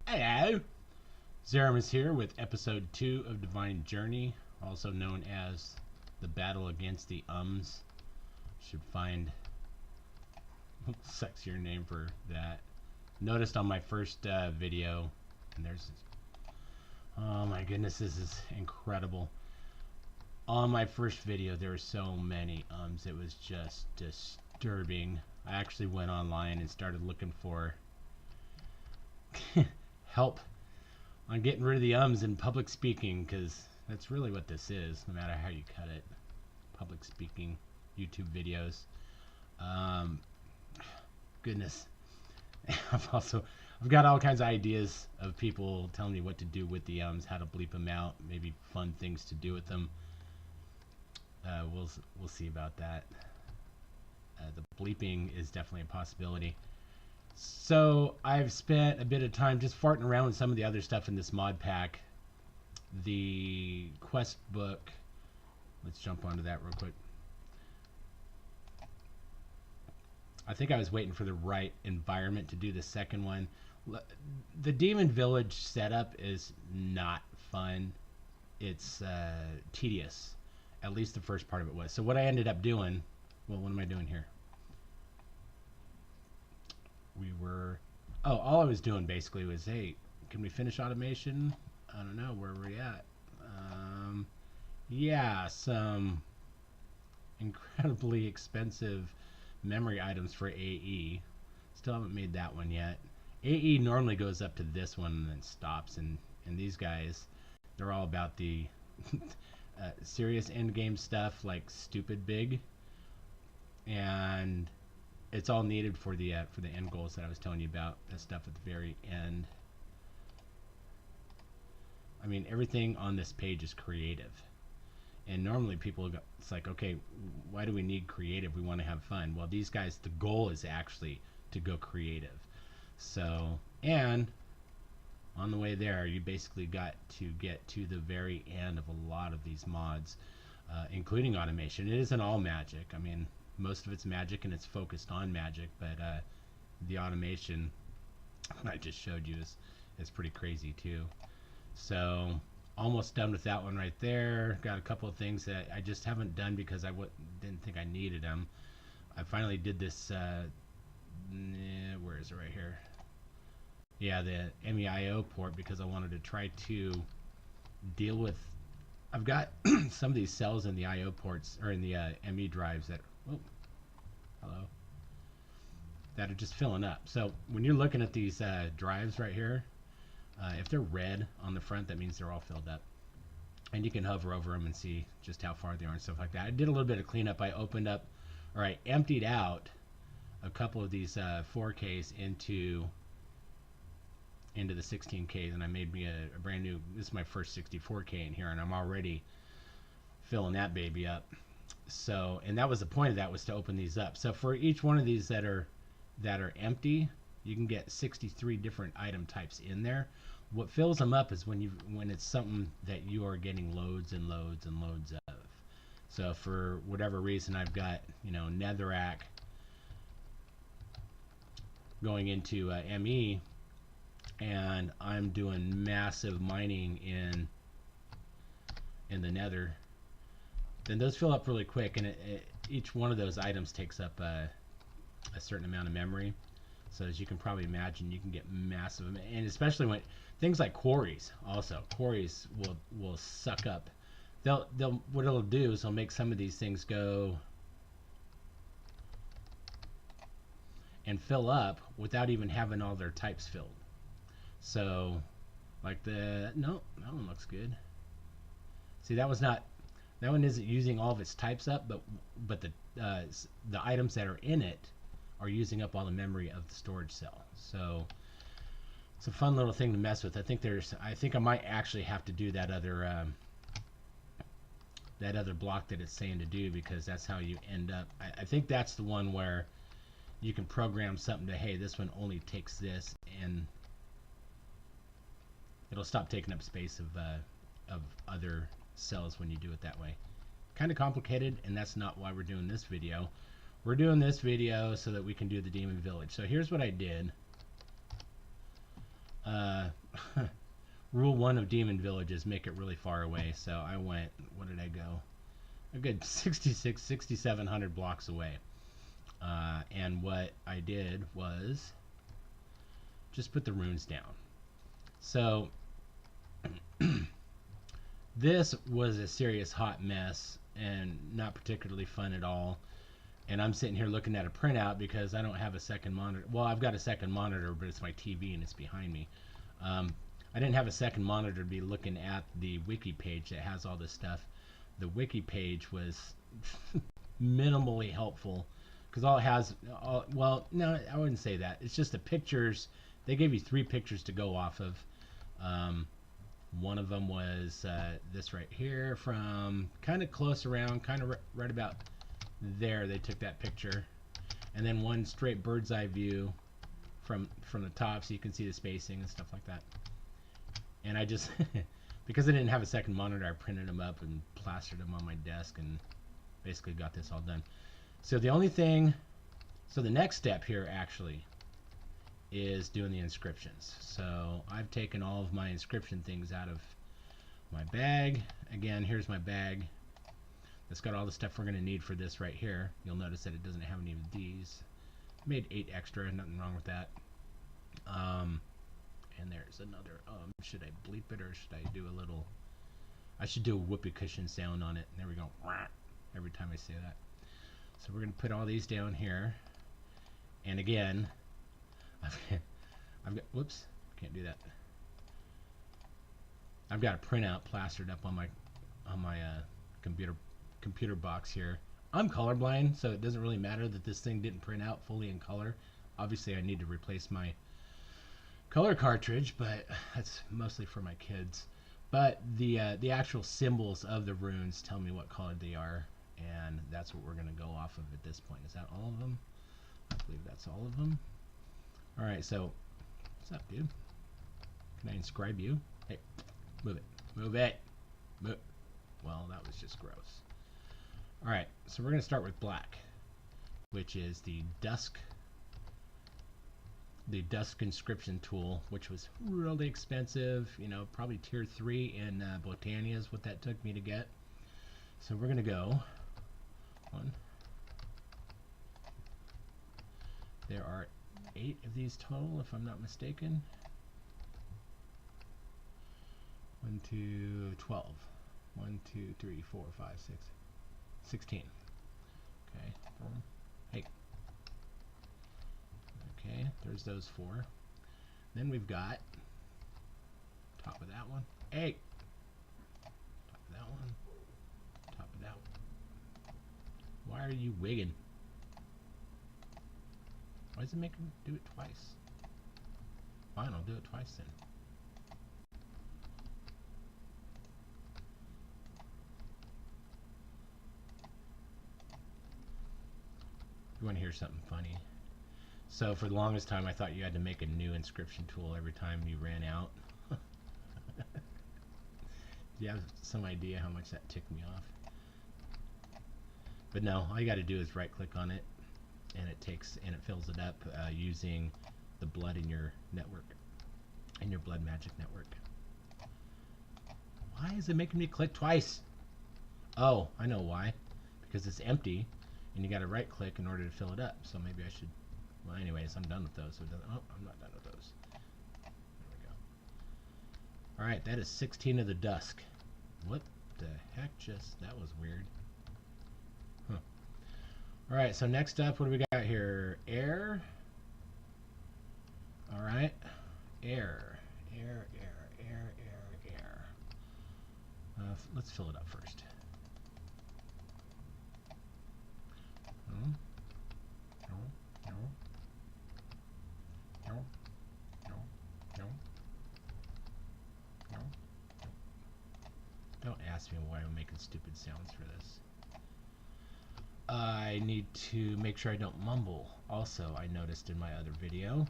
Hello! Zaromas here with episode 2 of Divine Journey, also known as the Battle Against the Ums. Should find a sexier name for that. Noticed on my first video, and there's... Oh my goodness, this is incredible. On my first video, there were so many ums. It was just disturbing. I actually went online and started looking for help on getting rid of the ums in public speaking, because that's really what this is, no matter how you cut it. Public speaking, YouTube videos. Goodness. I've got all kinds of ideas of people telling me what to do with the ums, how to bleep them out, maybe fun things to do with them. We'll see about that. The bleeping is definitely a possibility. So I've spent a bit of time just farting around with some of the other stuff in this mod pack. The quest book. Let's jump onto that real quick. I think I was waiting for the right environment to do the second one. The Demon Village setup is not fun. It's tedious. At least the first part of it was. So what I ended up doing... Well, what am I doing here? All I was doing basically was, hey, can we finish automation? I don't know, where are we at? Yeah, some incredibly expensive memory items for AE. Still haven't made that one yet. AE normally goes up to this one and then stops, and these guys, they're all about the serious end game stuff, like stupid big, and it's all needed for the end goals that I was telling you about. That stuff at the very end. I mean, everything on this page is creative, and normally people go, it's like, okay, why do we need creative? We want to have fun. Well, these guys, the goal is actually to go creative. So, and on the way there, you basically got to get to the very end of a lot of these mods, including automation. It isn't all magic. I mean, most of it's magic and it's focused on magic, but the automation I just showed you is pretty crazy too. So almost done with that one right there. Got a couple of things that I just haven't done because I didn't think I needed them. I finally did this, where is it? Right here. Yeah, the MEIO port, because I wanted to try to deal with... I've got some of these cells in the IO ports, or in the ME drives that... Oh, hello. That are just filling up. So when you're looking at these drives right here, if they're red on the front, that means they're all filled up. And you can hover over them and see just how far they are and stuff like that. I did a little bit of cleanup. I opened up, or I emptied out a couple of these 4Ks into the 16Ks, and I made me a brand new... This is my first 64K in here, and I'm already filling that baby up. So, and that was the point of that, was to open these up. So for each one of these that are empty, you can get 63 different item types in there. What fills them up is when it's something that you are getting loads and loads and loads of. So for whatever reason, I've got, netherrack going into ME, and I'm doing massive mining in the nether. Then those fill up really quick, and each one of those items takes up a certain amount of memory. So as you can probably imagine, you can get massive, and especially when things like quarries. Also, quarries will suck up. What it'll do is it'll make some of these things go and fill up without even having all their types filled. So, like no, that one looks good. See, that one isn't using all of its types up, but the items that are in it are using up all the memory of the storage cell. So it's a fun little thing to mess with. I think I might actually have to do that other block that it's saying to do, because that's how you end up. I think that's the one where you can program something to, hey, this one only takes this, and it'll stop taking up space of other cells when you do it that way. Kind of complicated, and that's not why we're doing this video. We're doing this video so that we can do the Demon Village. So here's what I did. Uh, Rule 1 of Demon Villages, make it really far away. So I went, what did I go? A good 6,700 blocks away. And what I did was just put the runes down. So this was a serious hot mess and not particularly fun at all. And I'm sitting here looking at a printout because I don't have a second monitor. Well, I've got a second monitor, but it's my TV and it's behind me. I didn't have a second monitor to be looking at the wiki page that has all this stuff. The wiki page was minimally helpful because all it has, well, no, I wouldn't say that. It's just the pictures. They gave you 3 pictures to go off of. One of them was this right here from kind of close around, kind of right about there. They took that picture. And then one straight bird's eye view from the top so you can see the spacing and stuff like that. And I just, because I didn't have a second monitor, I printed them up and plastered them on my desk and basically got this all done. So the only thing, so the next step here actually is doing the inscriptions. So I've taken all of my inscription things out of my bag. Again, here's my bag. It's got all the stuff we're going to need for this right here. You'll notice that it doesn't have any of these. I made 8 extra, nothing wrong with that. And there's another, should I bleep it or should I do a little, I should do a whoopee cushion sound on it. There we go. Every time I say that. So we're going to put all these down here. And again, I've got, whoops, can't do that. I've got a printout plastered up on my computer box here. I'm colorblind, so it doesn't really matter that this thing didn't print out fully in color. Obviously, I need to replace my color cartridge, but that's mostly for my kids. But the actual symbols of the runes tell me what color they are, and that's what we're going to go off of at this point. Is that all of them? I believe that's all of them. All right, so what's up, dude? Can I inscribe you? Hey, move it. Move it. Move. Well, that was just gross. All right, so we're going to start with black, which is the dusk inscription tool, which was really expensive. You know, probably tier 3 in Botania is what that took me to get. So we're going to go 1. There are 8 of these total, if I'm not mistaken. 1, 2, 12. 1, 2, 3, 4, 5, 6, 16. Okay. Hey. Okay, there's those 4. Then we've got top of that one. Hey. Top of that one. Top of that one. Why are you wigging? Why does it make me do it twice? Fine, I'll do it twice then. You want to hear something funny? So for the longest time, I thought you had to make a new inscription tool every time you ran out. Do you have some idea how much that ticked me off? But no, all you got to do is right-click on it, and it fills it up using the blood in your network, in your blood magic network. Why is it making me click twice? Oh, I know why. Because it's empty, and you got to right-click in order to fill it up. So maybe I should. Well, anyways, I'm done with those. So oh, I'm not done with those. There we go. All right, that is 16 of the dusk. What the heck? Just that was weird. Huh. All right, so next up, what do we got here? Air. All right, air, air, air, air, air, air. Let's fill it up first. No, no, no, no, no, no, no. Don't ask me why I'm making stupid sounds for this. I need to make sure I don't mumble. Also, I noticed in my other video.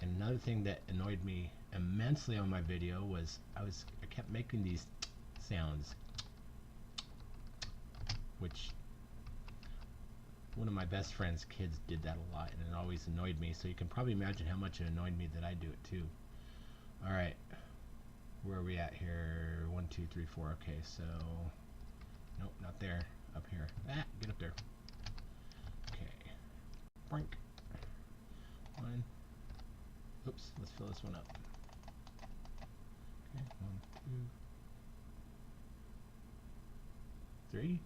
And another thing that annoyed me immensely on my video was I kept making these sounds, which one of my best friend's kids did that a lot, and always annoyed me. So you can probably imagine how much it annoyed me that I do it too. All right, where are we at here? 1, 2, 3, 4. Okay, so nope, not there. Up here. Ah, get up there. Okay. Boink. 1. Oops, let's fill this one up. Okay, 1, 2, 3.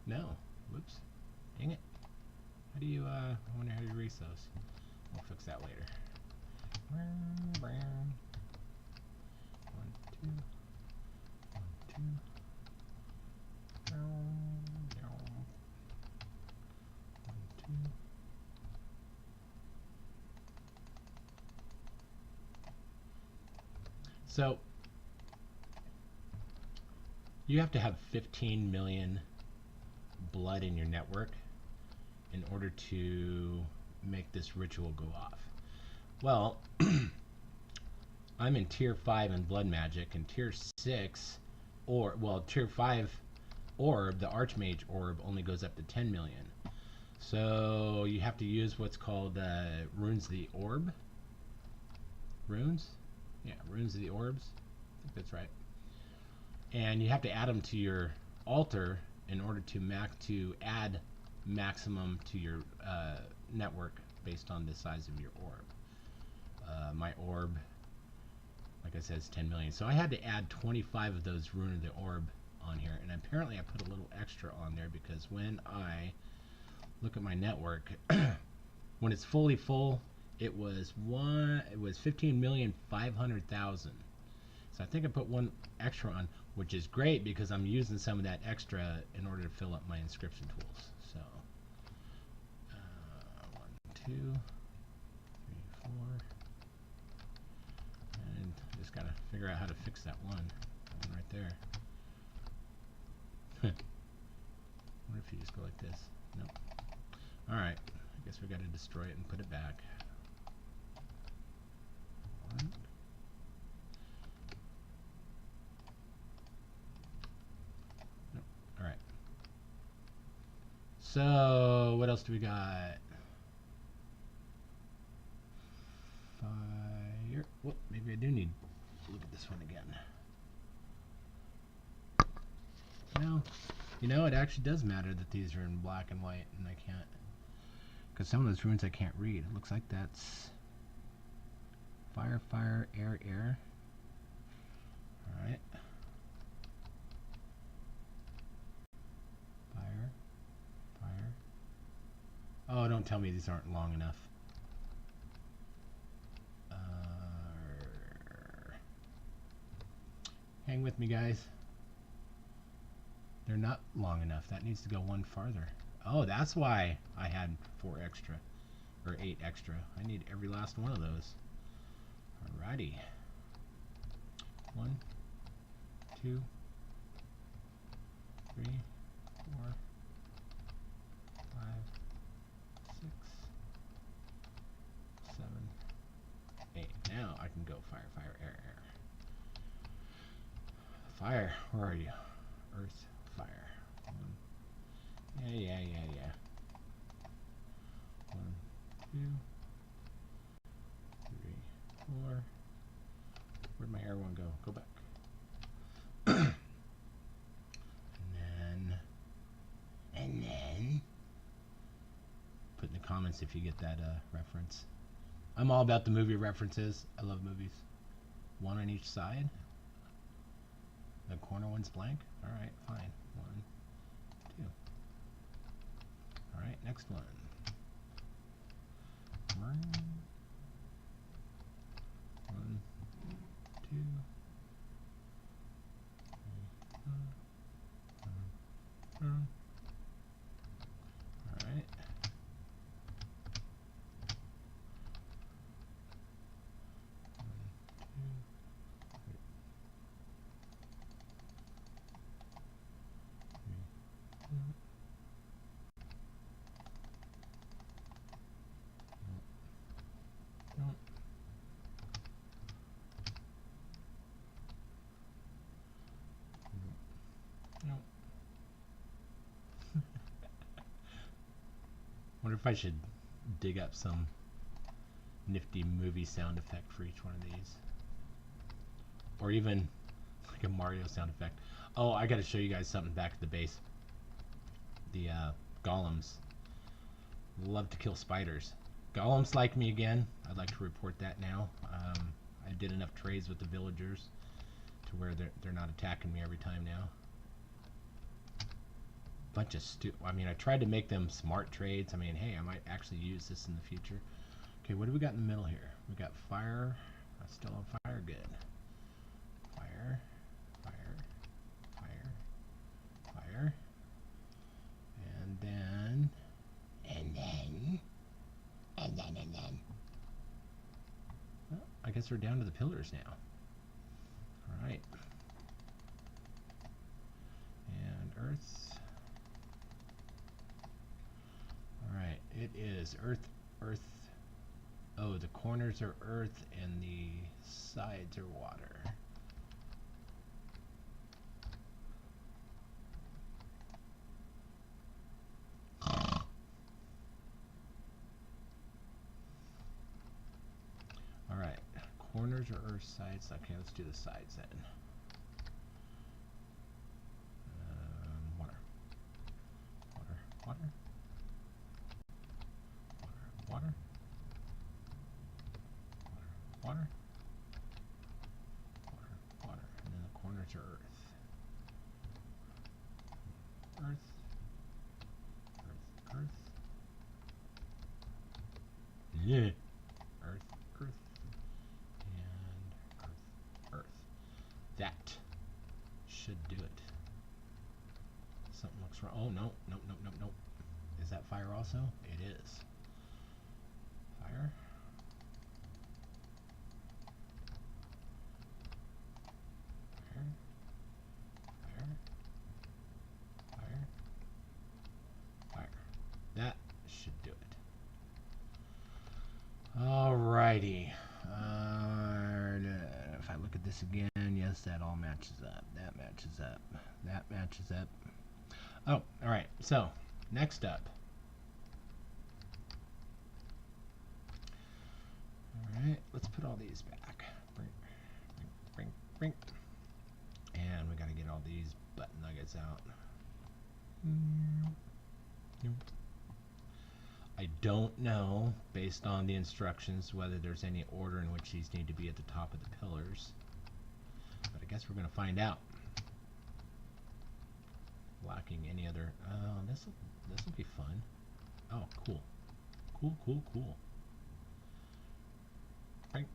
No. Whoops. Dang it. How do you, I wonder how you erase those. We'll fix that later. 1, 2. 1, 2. 1, 2. So you have to have 15 million blood in your network in order to make this ritual go off. Well, I'm in tier 5 in blood magic, and tier 6 tier 5 orb, the archmage orb, only goes up to 10 million. So you have to use what's called runes of the orb. Runes? Yeah, runes of the orbs. I think that's right. And you have to add them to your altar in order to add maximum to your network based on the size of your orb. My orb, like I said, is 10 million. So I had to add 25 of those rune of the orb on here, and apparently I put a little extra on there because when I look at my network, when it's fully full, it was 15,500,000. So I think I put one extra on, which is great because I'm using some of that extra in order to fill up my inscription tools. So 1, 2, 3, 4, and just gotta figure out how to fix that one right there. What if you just go like this? Nope. All right, I guess we got to destroy it and put it back. 1. Nope. All right. So what else do we got? Fire. Whoop, maybe I do need to look at this one again. No. You know, it actually does matter that these are in black and white, and I can't, because some of those runes I can't read. It looks like that's fire, fire, air, air. All right. Fire, fire. Oh, don't tell me these aren't long enough. Hang with me, guys. They're not long enough. That needs to go one farther. Oh, that's why I had 4 extra, or 8 extra. I need every last one of those. Alrighty. 1, 2, 3, 4, 5, 6, 7, 8. Now I can go fire, fire, air, air. Fire, where are you? Earth, fire. 1. Yeah. 1, 2, 3, 4. Where'd my air one go? Go back. and then put in the comments if you get that reference. I'm all about the movie references. I love movies. 1 on each side. The corner one's blank. All right, fine. 1, 2. All right, next one. 1, 2, 3, 4. All right. 1, 2, 3, 4. wonder if I should dig up some nifty movie sound effect for each one of these. Or even like a Mario sound effect. Oh, I gotta show you guys something back at the base. The golems love to kill spiders. Golems like me again. I'd like to report that now. I did enough trades with the villagers to where they're not attacking me every time now. Bunch of I mean, I tried to make them smart trades. I mean, hey, I might actually use this in the future. Okay, what do we got in the middle here? We got fire. Still on fire. Good. Fire. Fire. Fire. Fire. And then. Well, I guess we're down to the pillars now. All right. And earth. All right. It is earth. Earth. Oh, the corners are earth and the sides are water. All right, corners are earth, sides. Okay, let's do the sides then. Water. Water. Water. Water. Water. Water, water, water, and then the corners are earth. Earth, earth, earth. Yeah. Earth, earth, and earth, earth. That should do it. Something looks wrong. Oh, no, no, no, no, no. Is that fire also? It is. Fire. That should do it. Alrighty. If I look at this again, yes, that all matches up. That matches up. That matches up. Oh, alright. So, next up. Alright, let's put all these back. Bring, bring, bring, bring. And we gotta get all these butt nuggets out. I don't know, based on the instructions, whether there's any order in which these need to be at the top of the pillars. But I guess we're going to find out. Lacking any other... Oh, this will be fun. Oh, cool. Cool, cool, cool. Right.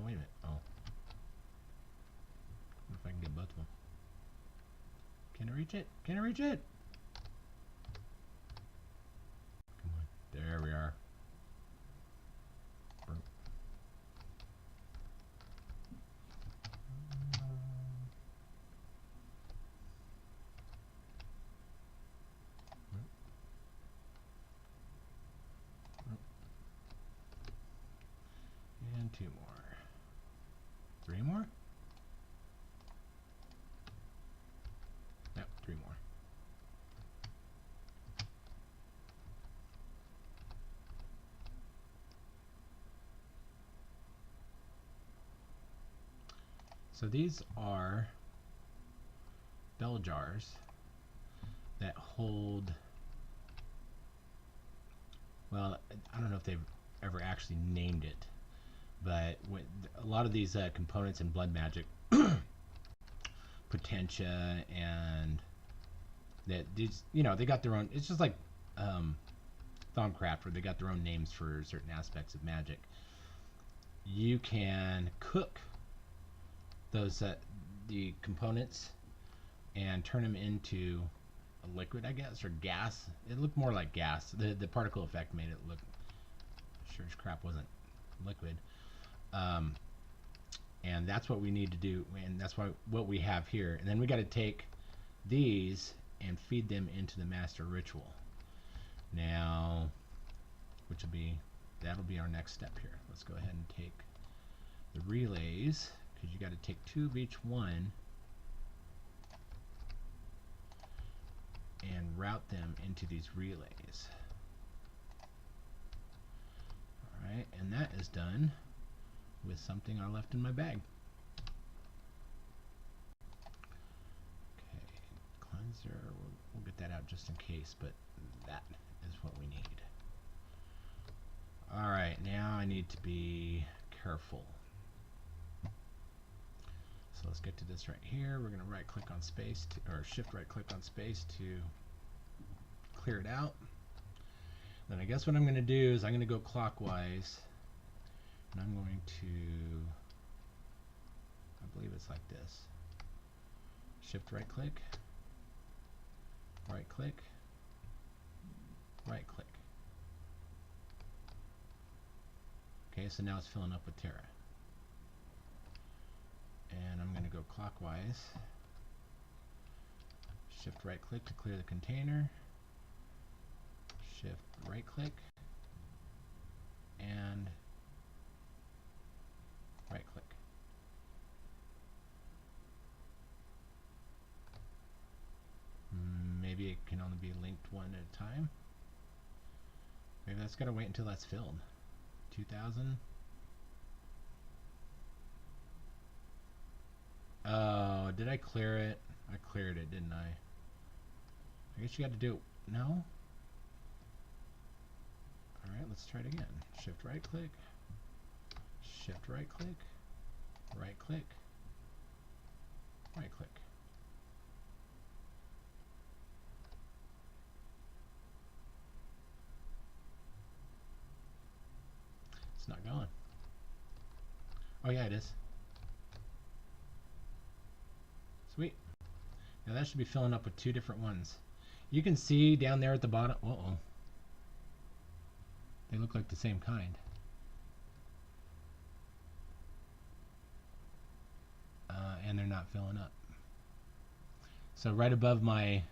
Wait a minute. Oh. I wonder if I can get both of them. Can I reach it? Can I reach it? Come on. There we are. And 2 more. 3 more? Yep, 3 more. So these are bell jars that hold, well, I don't know if they've ever actually named it, but when, a lot of these components in blood magic, potentia, and that these, you know, they got their own. It's just like Thaumcraft, where they got their own names for certain aspects of magic. You can cook those the components and turn them into a liquid, I guess, or gas. It looked more like gas. The particle effect made it look sure as crap wasn't liquid. And that's what we need to do, and that's what we have here. And then we got to take these and feed them into the master ritual. Now, that'll be our next step here. Let's go ahead and take the relays, because you got to take 2 of each one them into these relays. Alright, and that is done with something I left in my bag. Okay, cleanser, we'll get that out just in case, but that is what we need. Alright, now I need to be careful. So let's get to this right here. We're going to right click on space, or shift right click on space to clear it out. Then I guess what I'm going to do is I'm going to go clockwise, and I'm going to, I believe it's like this. Shift right click, right click, right click. Okay, so now it's filling up with Terra. And I'm going to go clockwise. Shift right click to clear the container. Shift right click and right click. Maybe it can only be linked one at a time. Maybe that's got to wait until that's filled. 2000. Oh, did I clear it? I cleared it, didn't I? I guess you got to do it. No? Alright, let's try it again. Shift right click. Shift right click. Right click. Right click. It's not going. Oh yeah, it is. Sweet. Now that should be filling up with two different ones. You can see down there at the bottom. Uh-oh. They look like the same kind. And they're not filling up. So right above my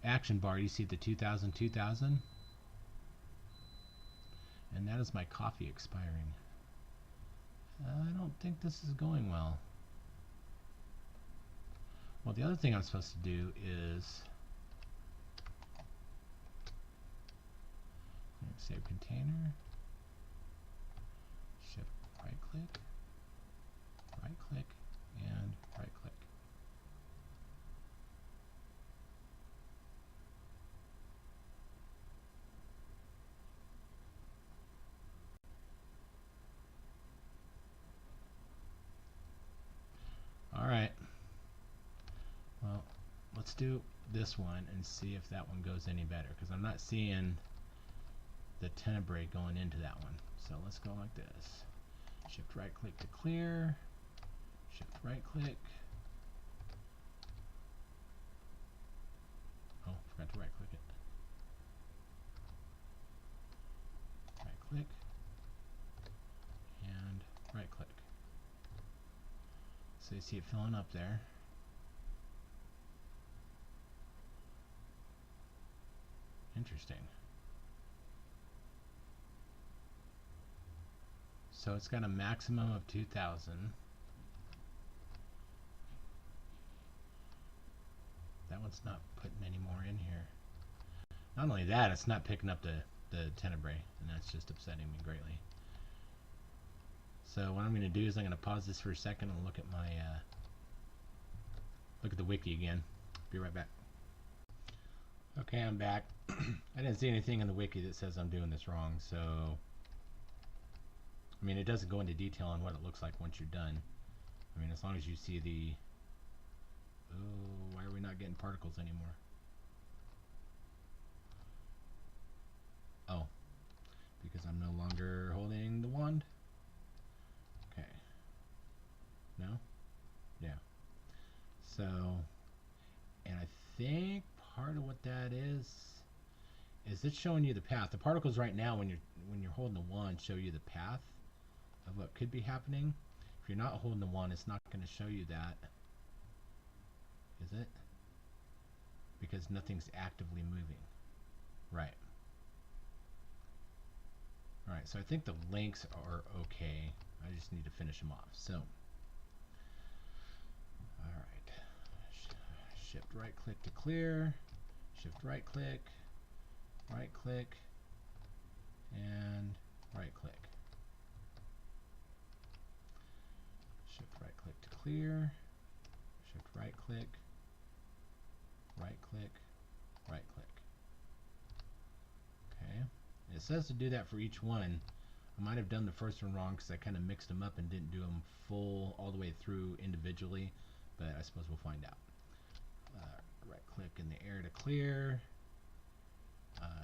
action bar, you see the 2000, 2000. And that is my coffee expiring. I don't think this is going well. Well, the other thing I'm supposed to do is save container, shift right click, and right click. All right. Well, let's do this one and see if that one goes any better, because I'm not seeing the tenebrae going into that one. So let's go like this. Shift right click to clear. Shift right click. Oh, forgot to right click it. Right click. And right click. So you see it filling up there. Interesting. So it's got a maximum of 2000. That one's not putting any more in here. Not only that, it's not picking up the tenebrae, and that's just upsetting me greatly. So what I'm going to do is I'm going to pause this for a second and look at my look at the wiki again. Be right back. Okay, I'm back. I didn't see anything in the wiki that says I'm doing this wrong, so I mean, it doesn't go into detail on what it looks like once you're done. I mean, as long as you see the... Oh, why are we not getting particles anymore? Oh, because I'm no longer holding the wand? Okay. No? Yeah. So, and I think part of what that is it's showing you the path. The particles right now, when you're holding the wand, show you the path of what could be happening. If you're not holding the wand, it's not going to show you that, is it? Because nothing's actively moving. Right. Alright, so I think the links are okay. I just need to finish them off. So, alright. Shift right click to clear. shift right click, and right click. Shift right click to clear, shift right click, right click, right click. Okay, it says to do that for each one. I might have done the first one wrong because I kind of mixed them up and didn't do them full all the way through individually, but I suppose we'll find out. Right click in the air to clear,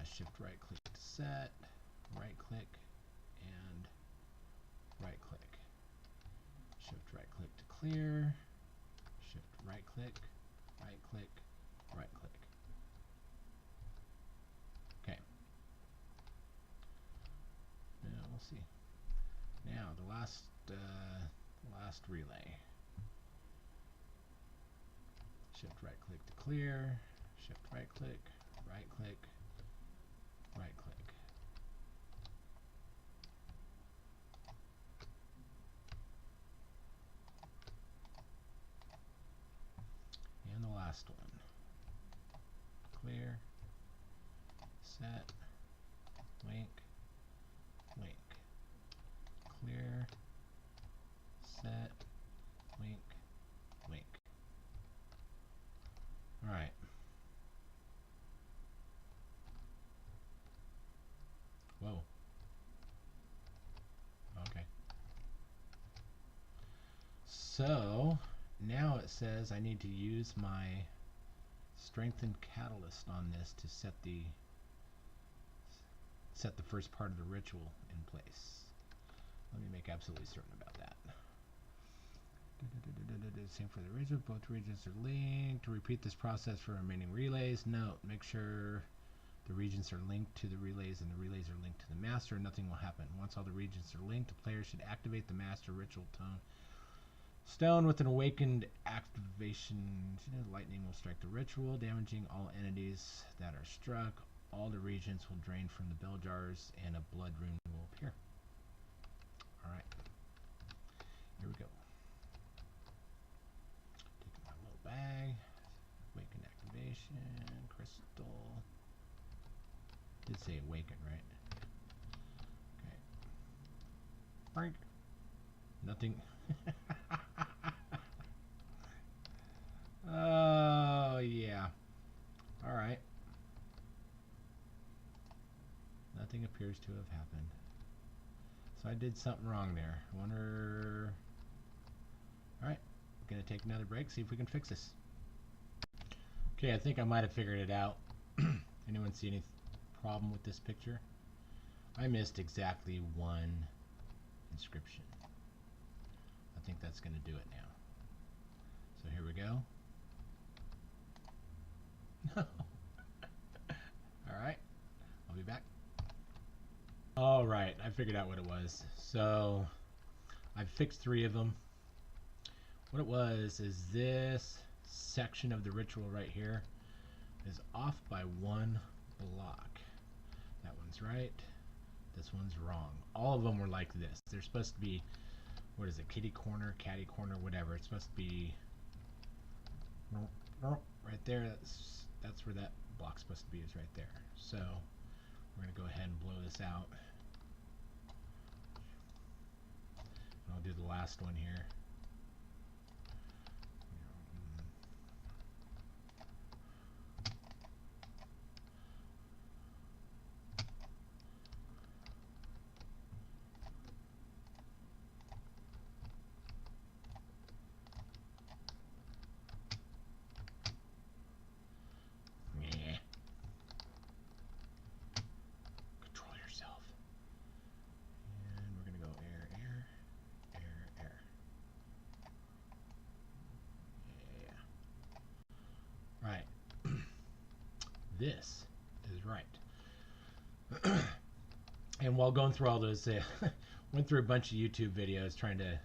shift right click to set, right click, and right click. Shift right click to clear, shift right click, right click, right click. Okay. Now we'll see. Now the last relay. Shift right click to clear, shift right click, right click, right click. And the last one. Clear, set, wink, wink. Clear, set, wink, wink. Alright. Whoa. Okay. So now it says I need to use my strengthened catalyst on this to set the first part of the ritual in place. Let me make absolutely certain about that. Same for the region. Both regions are linked. To repeat this process for remaining relays, note, make sure the regions are linked to the relays and the relays are linked to the master. Nothing will happen. Once all the regions are linked, the player should activate the master ritual stone with an awakened activation. Lightning will strike the ritual, damaging all entities that are struck. All the regions will drain from the bell jars and a blood rune will appear. Alright. Here we go. Taking my little bag. Awakened activation. Crystal. Did say awaken, right? Okay. Frank. Nothing. Oh, yeah. Alright. Nothing appears to have happened. So I did something wrong there. I wonder... Alright. I'm going to take another break, see if we can fix this. Okay, I think I might have figured it out. Anyone see any problem with this picture? I missed exactly one inscription. I think that's going to do it now. So here we go. Alright, I'll be back. Alright, I figured out what it was. So, I've fixed 3 of them. What it was is this section of the ritual right here is off by 1 block. That one's right. This one's wrong. All of them were like this. They're supposed to be, what is it, kitty corner, catty corner, whatever. It's supposed to be right there. That's where that block's supposed to be, is right there. So we're going to go ahead and blow this out. And I'll do the last one here. This is right. And while going through all those, went through a bunch of YouTube videos trying to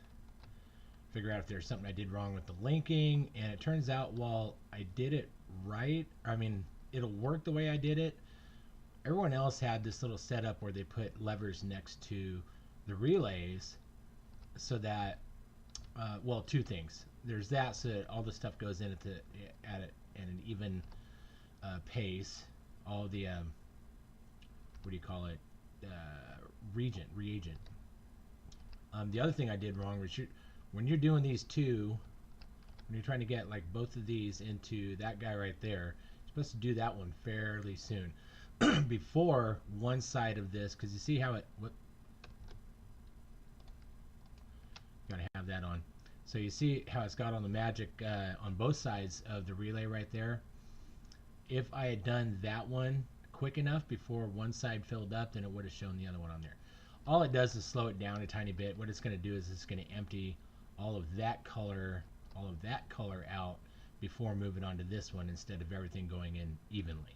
figure out if there's something I did wrong with the linking, and it turns out while I did it right, I mean, it'll work the way I did it, everyone else had this little setup where they put levers next to the relays so that, well, 2 things. There's that, so that all the stuff goes in at an even pace, all the what do you call it, reagent. The other thing I did wrong was when you're doing these two, when you're trying to get like both of these into that guy right there, you're supposed to do that one fairly soon before one side of this, because you see how it gotta have that on. So you see how it's got on the magic on both sides of the relay right there. If I had done that one quick enough before one side filled up, then it would have shown the other one on there. All it does is slow it down a tiny bit. What it's going to do is it's going to empty all of that color out before moving on to this one, instead of everything going in evenly.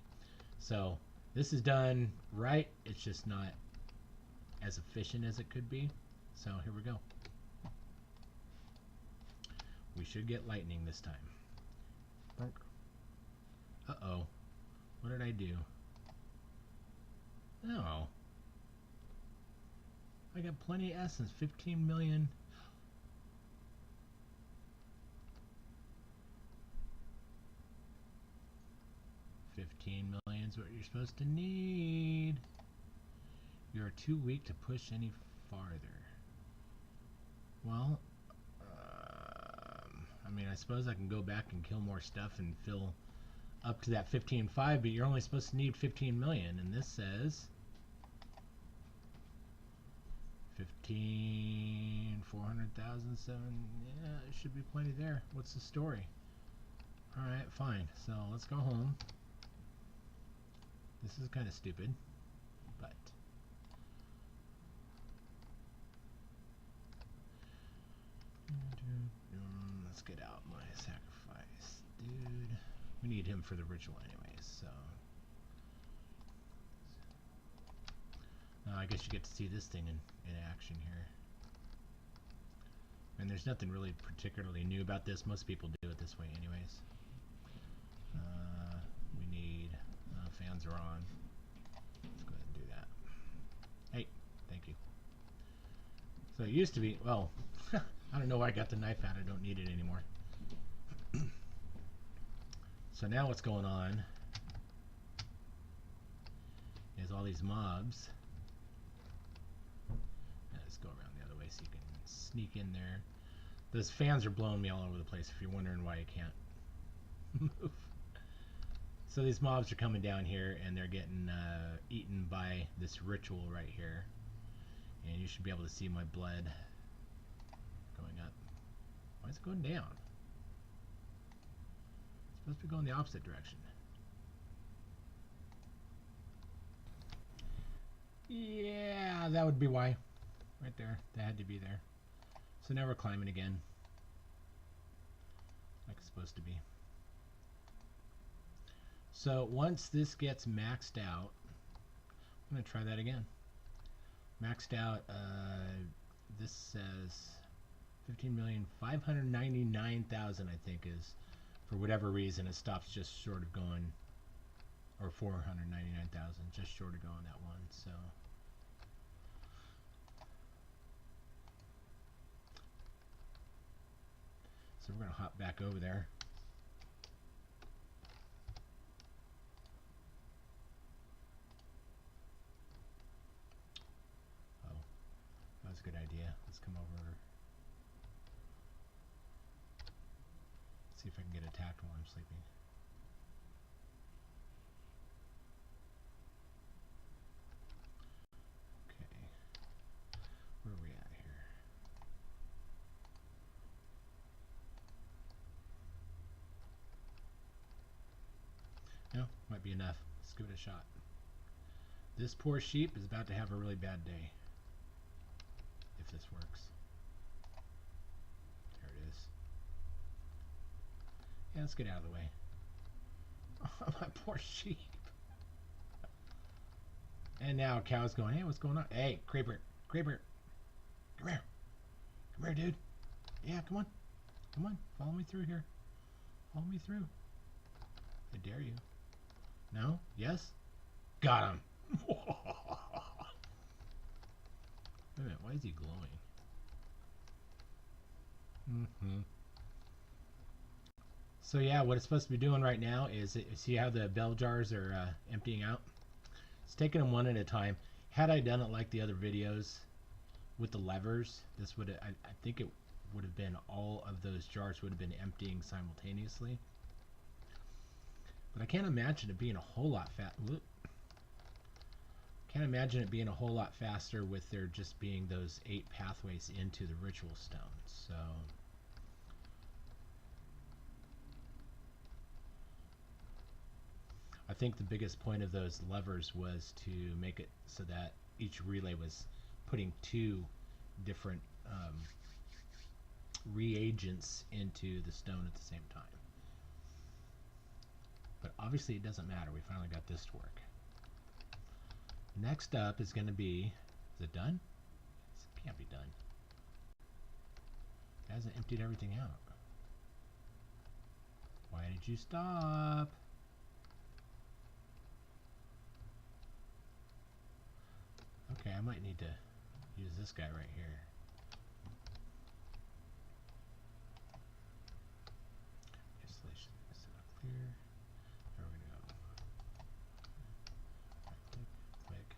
So this is done right. It's just not as efficient as it could be. So here we go. We should get lightning this time. Uh-oh. What did I do? Oh. I got plenty of essence. 15 million. $15 million is what you're supposed to need. You are too weak to push any farther. Well, I mean, I suppose I can go back and kill more stuff and fill up to that 15.5, but you're only supposed to need 15 million, and this says 15, 400,000, 7, yeah, it should be plenty there. What's the story? Alright, fine. So let's go home. This is kind of stupid, but let's get out my sacrifice, dude. We need him for the ritual anyways, so I guess you get to see this thing in action here. And there's nothing really particularly new about this. Most people do it this way anyways. We need fans are on. Let's go ahead and do that. Hey, thank you. So it used to be, well, I don't know why I got the knife out. I don't need it anymore. So now what's going on is all these mobs. Let's go around the other way so you can sneak in there. Those fans are blowing me all over the place if you're wondering why I can't move. So these mobs are coming down here and they're getting eaten by this ritual right here. And you should be able to see my blood going up. Why is it going down? It's supposed to be going the opposite direction. Yeah, that would be why. Right there. That had to be there. So now we're climbing again. Like it's supposed to be. So once this gets maxed out, I'm going to try that again. Maxed out, this says 15,599,000 I think is, for whatever reason, it stops just short of going, or 499,000, just short of going that one, so. So we're going to hop back over there. Oh, that was a good idea. Let's come over. See if I can get attacked while I'm sleeping. Okay. Where are we at here? No, might be enough. Let's give it a shot. This poor sheep is about to have a really bad day. If this works. There it is. Yeah, let's get out of the way. Oh, my poor sheep. And now cow's going, hey, what's going on? Hey, creeper, creeper. Come here. Come here, dude. Yeah, come on. Come on, follow me through here. Follow me through. I dare you. No? Yes? Got him. Wait a minute, why is he glowing? So yeah, what it's supposed to be doing right now is, see how the bell jars are emptying out? It's taking them one at a time. Had I done it like the other videos with the levers, this would, I think it would have been, all of those jars would have been emptying simultaneously. But I can't imagine it being a whole lot Can't imagine it being a whole lot faster with there just being those 8 pathways into the ritual stone. So I think the biggest point of those levers was to make it so that each relay was putting 2 different reagents into the stone at the same time. But obviously it doesn't matter. We finally got this to work. Next up is going to be, is it done? It can't be done. It hasn't emptied everything out. Why did you stop? Okay, I might need to use this guy right here. Installation is clear. There we go. Right click, click,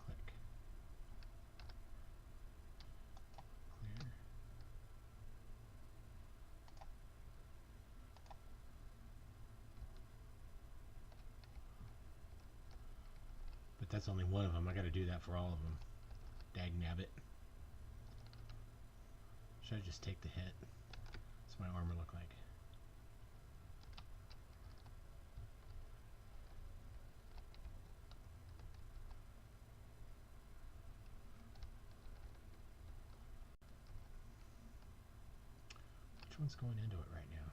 click. Clear. But that's only one of them. I got to do that for all of them. Dag nabbit. Should I just take the hit? What's my armor look like? Which one's going into it right now?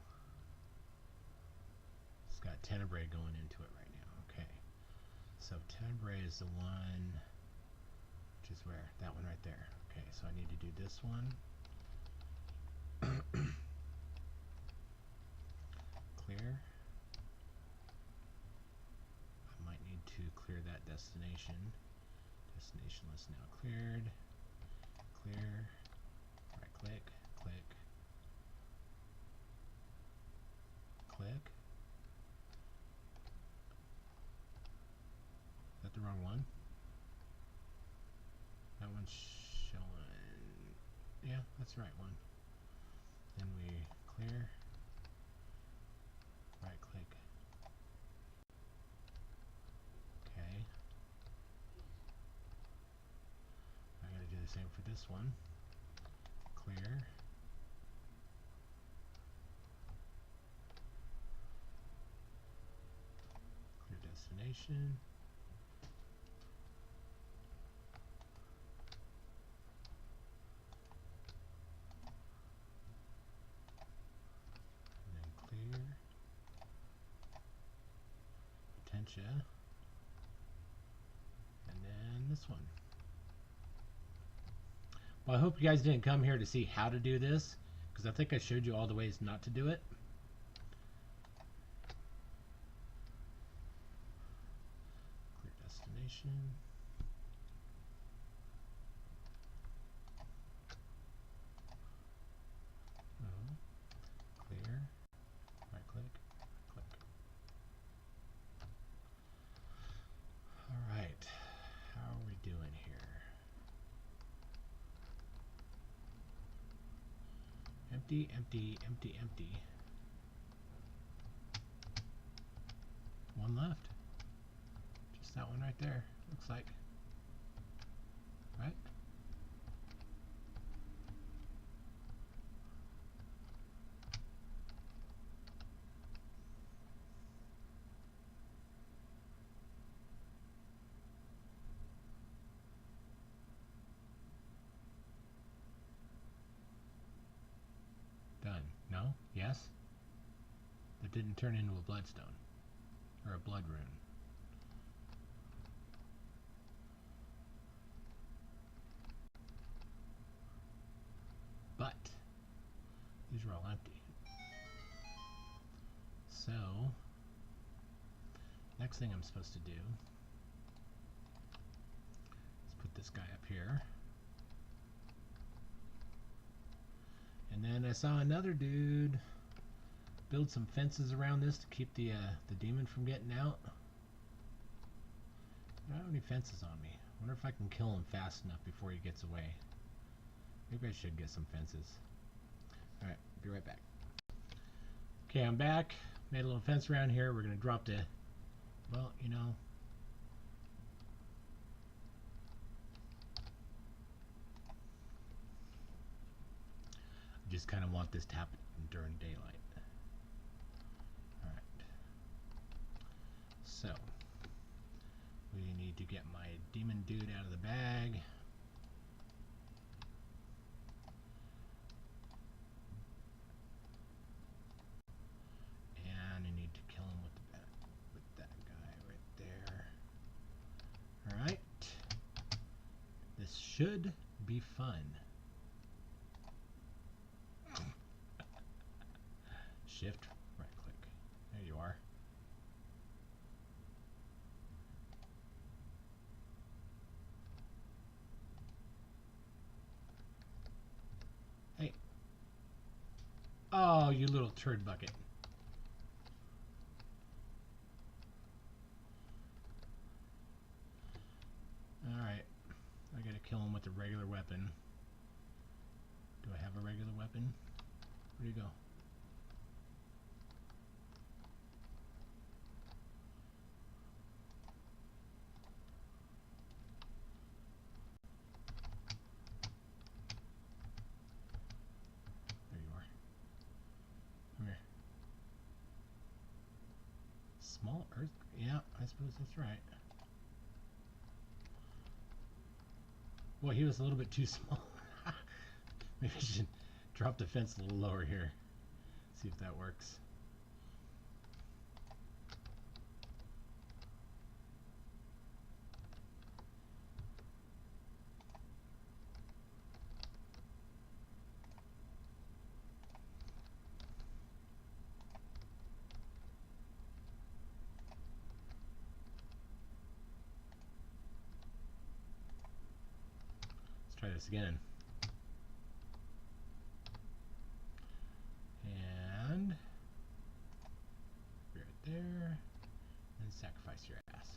It's got Tenebrae going into it right now. Okay. So Tenebrae is the one, which is where? That one right there. Okay, so I need to do this one. Clear. I might need to clear that destination. Destination list now cleared. Clear. Right click, click, click. Is that the wrong one? That one's showing. Yeah, that's the right one. Then we clear. Right click. Okay. I gotta do the same for this one. Clear. Clear destination. And then clear. Potentia. And then this one. Well, I hope you guys didn't come here to see how to do this, because I think I showed you all the ways not to do it. Clear destination. Clear. Right click. Click. All right. How are we doing here? Empty, empty, empty, empty. One left. Just that one right there, looks like. Right? Done. No? Yes? That didn't turn into a bloodstone. Or a blood rune. But these are all empty. So next thing I'm supposed to do is put this guy up here. And then I saw another dude build some fences around this to keep the demon from getting out. I don't have any fences on me. I wonder if I can kill him fast enough before he gets away. Maybe I should get some fences. Alright, be right back. Okay, I'm back. Made a little fence around here. We're going to drop the... Well, you know... I just kind of want this to happen during daylight. Alright. So... we need to get my demon dude out of the bag. And I need to kill him with that guy right there. Alright. This should be fun. Shift, right click. There you are. Hey. Oh, you little turd bucket. Alright. I gotta kill him with a regular weapon. Do I have a regular weapon? Where'd he go? There you are. Come here. Small earth? Yeah, I suppose that's right. Well, he was a little bit too small. Maybe I should drop the fence a little lower here. See if that works. Let's try this again. And right there, and sacrifice your ass.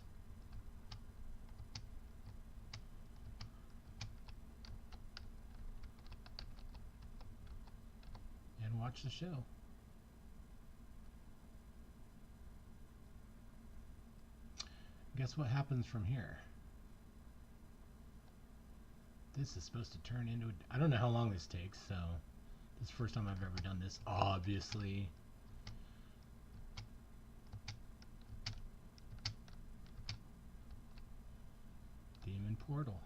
And watch the show. Guess what happens from here? This is supposed to turn into I don't know how long this takes, so this is the first time I've ever done this, obviously. Demon portal.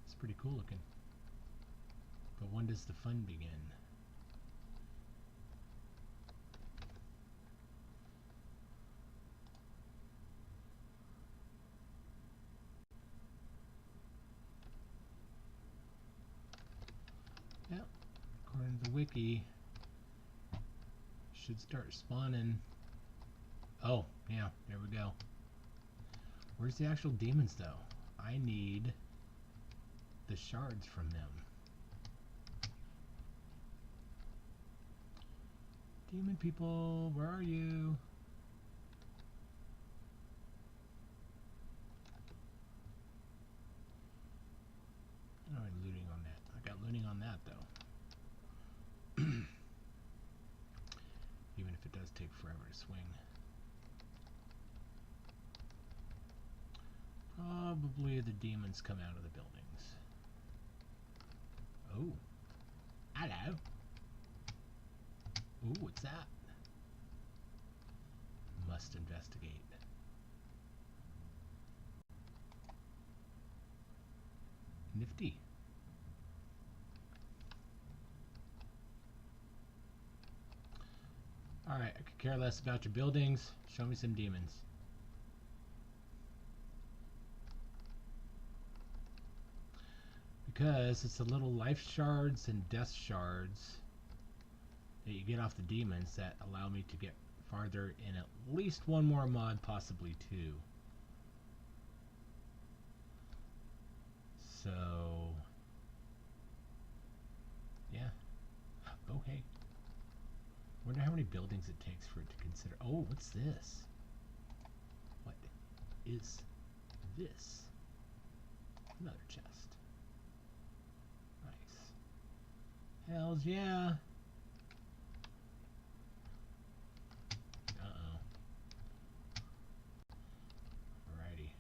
It's pretty cool looking. But when does the fun begin? Yep, according to the wiki, should start spawning. Oh, yeah, there we go. Where's the actual demons, though? I need the shards from them. Demon people, where are you? I don't have looting on that. I got looting on that, though. Even if it does take forever to swing. Probably the demons come out of the buildings. Oh. Hello. Ooh, what's that? Must investigate. Nifty. Alright, I could care less about your buildings. Show me some demons. Because it's the little life shards and death shards that you get off the demons that allow me to get farther in at least one more mod, possibly two. So hey. Wonder how many buildings it takes for it to consider. Oh, what's this? What is this? Another chest. Nice. Hells yeah. Uh-oh. Alrighty.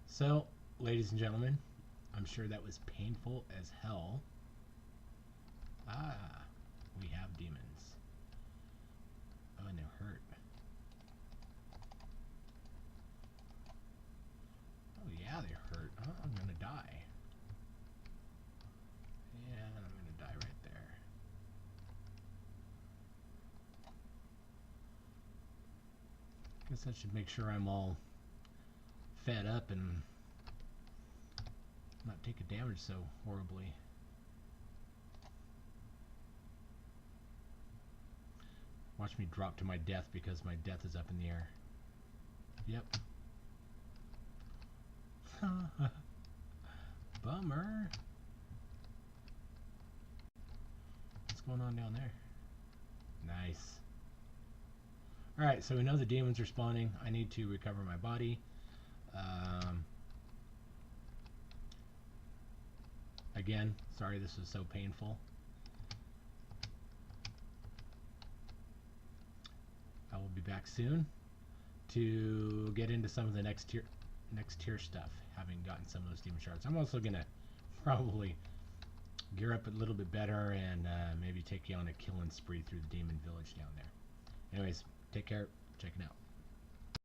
So, ladies and gentlemen, I'm sure that was painful as hell. Ah, we have demons. Oh, and they're hurt. Oh yeah, they're hurt. Oh, I'm gonna die. Yeah, I'm gonna die right there. Guess I should make sure I'm all fed up and not taking damage so horribly. Watch me drop to my death because my death is up in the air. Yep. Bummer. What's going on down there? Nice. Alright, so we know the demons are spawning. I need to recover my body. Again, sorry this was so painful. I will be back soon to get into some of the next tier stuff, having gotten some of those demon shards. I'm also gonna probably gear up a little bit better and maybe take you on a killing spree through the demon village down there. Anyways, take care. Check it out.